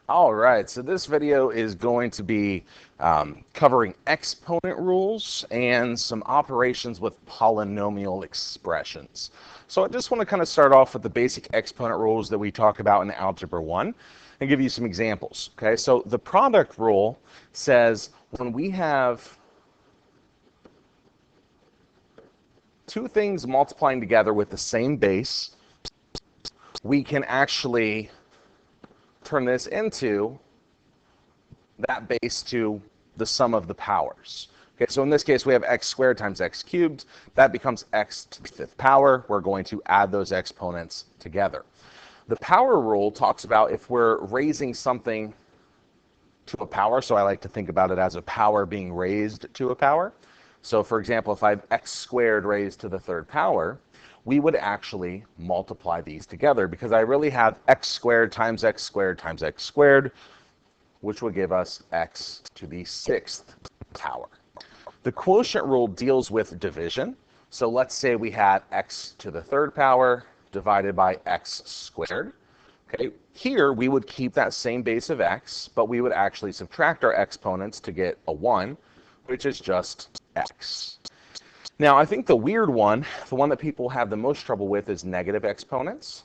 All right, so this video is going to be covering exponent rules and some operations with polynomial expressions. So I just want to kind of start off with the basic exponent rules that we talk about in Algebra 1 and give you some examples. Okay, so the product rule says when we have two things multiplying together with the same base, we can actually turn this into that base to the sum of the powers. Okay, so in this case, we have x squared times x cubed. That becomes x to the fifth power. We're going to add those exponents together. The power rule talks about if we're raising something to a power, so I like to think about it as a power being raised to a power. So for example, if I have x squared raised to the third power, we would actually multiply these together because I really have x squared times x squared times x squared, which will give us x to the sixth power. The quotient rule deals with division. So let's say we had x to the third power divided by x squared. Okay, here we would keep that same base of x, but we would actually subtract our exponents to get a 1, which is just x. Now, I think the weird one, the one that people have the most trouble with, is negative exponents.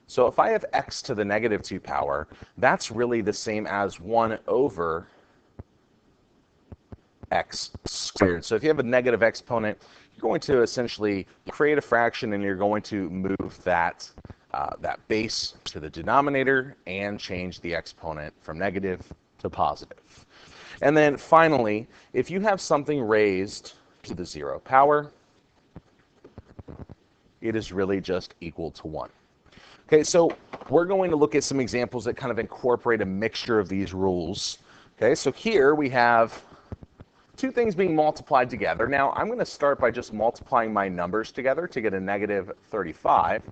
So if I have x to the negative 2 power, that's really the same as 1 over x squared. So if you have a negative exponent, you're going to essentially create a fraction and you're going to move that base to the denominator and change the exponent from negative to positive. And then finally, if you have something raised to the 0 power, it is really just equal to 1. Okay, so we're going to look at some examples that kind of incorporate a mixture of these rules. Okay, so here we have two things being multiplied together. Now, I'm going to start by just multiplying my numbers together to get a negative 35.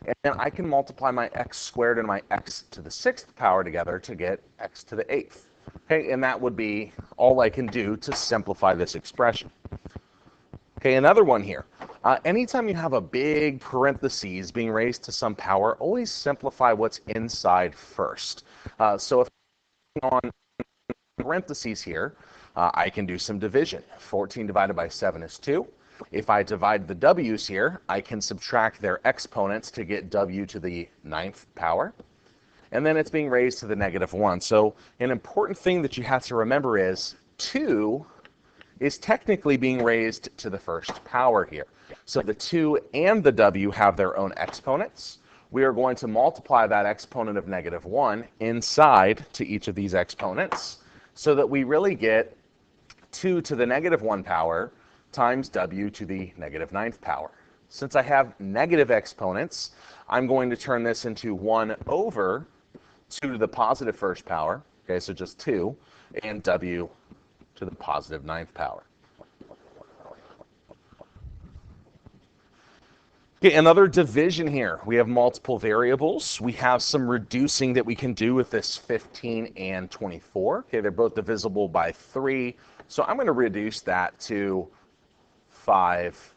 And then I can multiply my x squared and my x to the sixth power together to get x to the eighth. Okay, and that would be all I can do to simplify this expression. Okay, another one here. Anytime you have a big parentheses being raised to some power, always simplify what's inside first. So if I'm on parentheses here, I can do some division. 14 divided by 7 is 2. If I divide the w's here, I can subtract their exponents to get w to the ninth power. And then it's being raised to the negative 1. So an important thing that you have to remember is 2 is technically being raised to the first power here. So the 2 and the w have their own exponents. We are going to multiply that exponent of negative 1 inside to each of these exponents so that we really get 2 to the negative 1 power times w to the negative ninth power. Since I have negative exponents, I'm going to turn this into 1 over 2 to the positive first power, okay, so just 2, and w to the positive ninth power. Okay, another division here. We have multiple variables. We have some reducing that we can do with this 15 and 24. Okay, they're both divisible by 3. So I'm going to reduce that to 5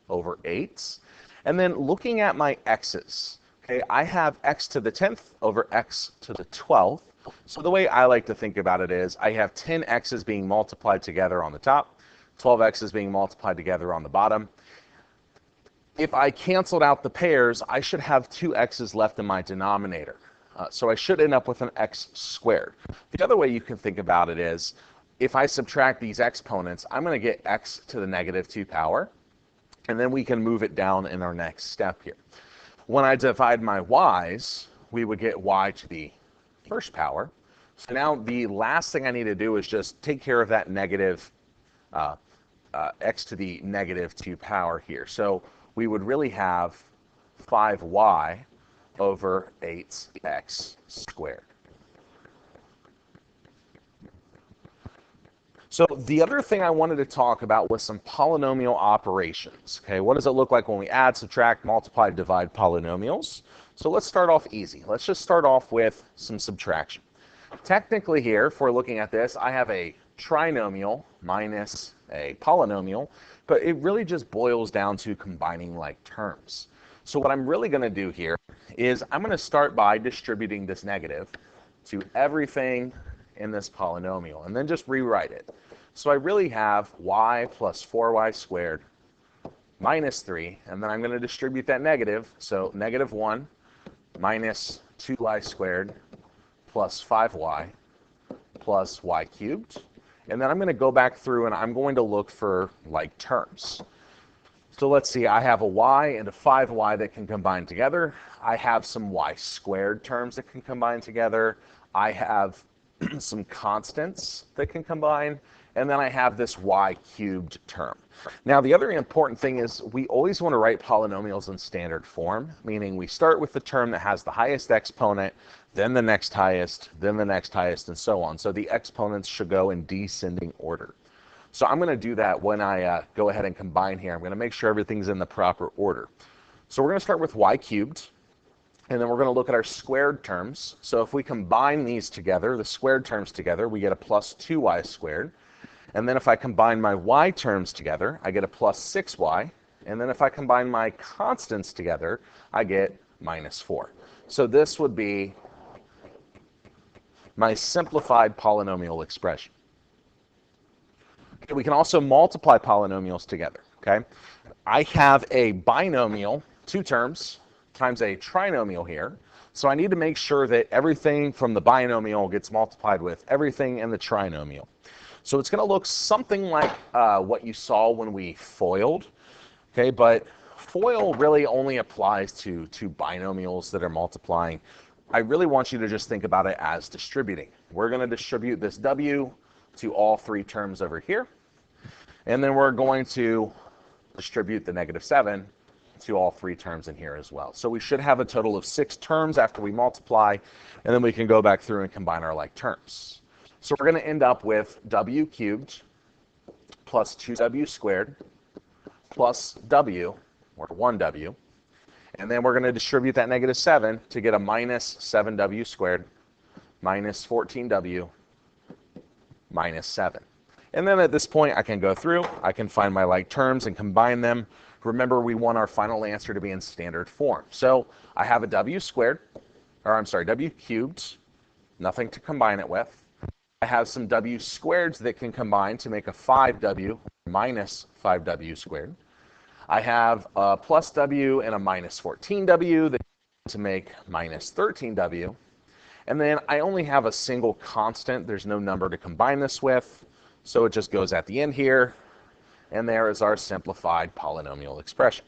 over 8. And then looking at my x's, okay, I have x to the 10th over x to the 12th. So the way I like to think about it is I have 10 x's being multiplied together on the top, 12 x's being multiplied together on the bottom. If I canceled out the pairs, I should have 2 x's left in my denominator. So I should end up with an x squared. The other way you can think about it is if I subtract these exponents, I'm going to get x to the negative 2 power. And then we can move it down in our next step here. When I divide my y's, we would get y to the first power. So now the last thing I need to do is just take care of that negative x to the negative 2 power here. So we would really have 5y over 8x squared. So the other thing I wanted to talk about was some polynomial operations. Okay, what does it look like when we add, subtract, multiply, divide polynomials? So let's start off easy. Let's just start off with some subtraction. Technically here, if we're looking at this, I have a trinomial minus a polynomial, but it really just boils down to combining like terms. So what I'm really going to do here is I'm going to start by distributing this negative to everything in this polynomial, and then just rewrite it. So I really have y plus 4y squared minus 3, and then I'm going to distribute that negative, so negative 1 minus 2y squared plus 5y plus y cubed. And then I'm going to go back through and I'm going to look for like terms. So let's see, I have a y and a 5y that can combine together. I have some y squared terms that can combine together. I have some constants that can combine. And then I have this y cubed term. Now, the other important thing is we always want to write polynomials in standard form, meaning we start with the term that has the highest exponent, then the next highest, then the next highest, and so on. So the exponents should go in descending order. So I'm going to do that when I go ahead and combine here. I'm going to make sure everything's in the proper order. So we're going to start with y cubed, and then we're going to look at our squared terms. So if we combine these together, the squared terms together, we get a plus 2y squared. And then if I combine my y terms together, I get a plus 6y. And then if I combine my constants together, I get minus 4. So this would be my simplified polynomial expression. Okay, we can also multiply polynomials together. Okay, I have a binomial, 2 terms, times a trinomial here. So I need to make sure that everything from the binomial gets multiplied with everything in the trinomial. So it's going to look something like what you saw when we FOILed, okay? But FOIL really only applies to binomials that are multiplying. I really want you to just think about it as distributing. We're going to distribute this w to all 3 terms over here, and then we're going to distribute the negative 7 to all 3 terms in here as well. So we should have a total of 6 terms after we multiply, and then we can go back through and combine our like terms. So we're going to end up with w cubed plus 2w squared plus w, or 1w. And then we're going to distribute that negative 7 to get a minus 7w squared minus 14w minus 7. And then at this point, I can go through, I can find my like terms and combine them. Remember, we want our final answer to be in standard form. So I have a w squared, or I'm sorry, w cubed, nothing to combine it with. I have some w squareds that can combine to make a 5w minus 5w squared. I have a plus w and a minus 14w that to make minus 13w. And then I only have a single constant. There's no number to combine this with. So it just goes at the end here. And there is our simplified polynomial expression.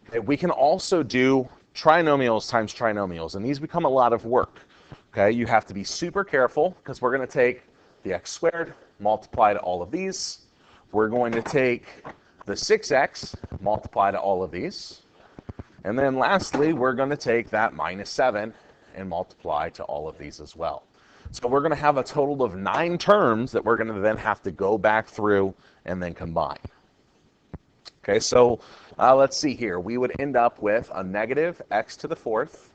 Okay, we can also do trinomials times trinomials, and these become a lot of work. Okay, you have to be super careful because we're going to take the x squared, multiply to all of these. We're going to take the 6x, multiply to all of these. And then lastly, we're going to take that minus 7 and multiply to all of these as well. So we're going to have a total of 9 terms that we're going to then have to go back through and then combine. Okay, so let's see here. We would end up with a negative x to the 4th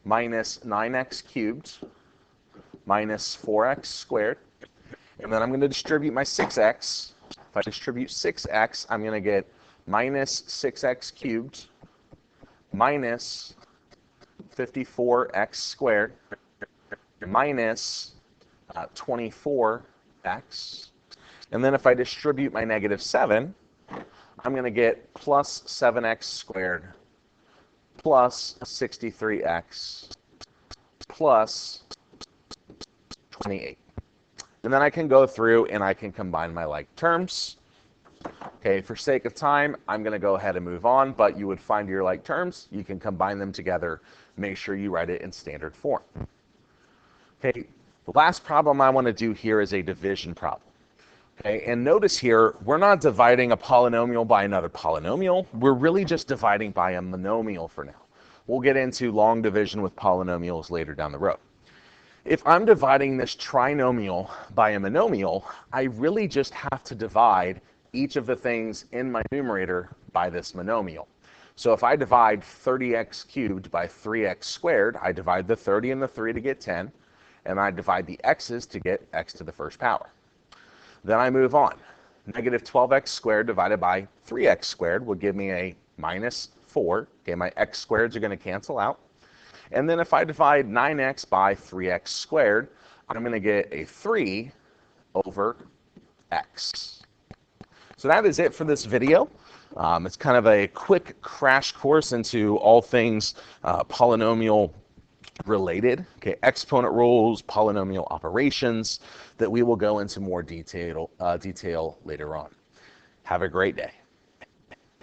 minus 9x cubed minus 4x squared. And then I'm going to distribute my 6x. If I distribute 6x, I'm going to get minus 6x cubed minus 54x squared minus 24x. And then if I distribute my negative 7, I'm going to get plus 7x squared plus 63x plus 28. And then I can go through and I can combine my like terms. Okay, for sake of time, I'm going to go ahead and move on, but you would find your like terms. You can combine them together. Make sure you write it in standard form. Okay, the last problem I want to do here is a division problem. Okay, and notice here, we're not dividing a polynomial by another polynomial. We're really just dividing by a monomial for now. We'll get into long division with polynomials later down the road. If I'm dividing this trinomial by a monomial, I really just have to divide each of the things in my numerator by this monomial. So if I divide 30x cubed by 3x squared, I divide the 30 and the 3 to get 10, and I divide the x's to get x to the first power. Then I move on. Negative 12x squared divided by 3x squared will give me a minus 4. Okay, my x squareds are going to cancel out. And then if I divide 9x by 3x squared, I'm going to get a 3 over x. So that is it for this video. It's kind of a quick crash course into all things polynomial related, okay, exponent rules, polynomial operations that we will go into more detail later on. Have a great day.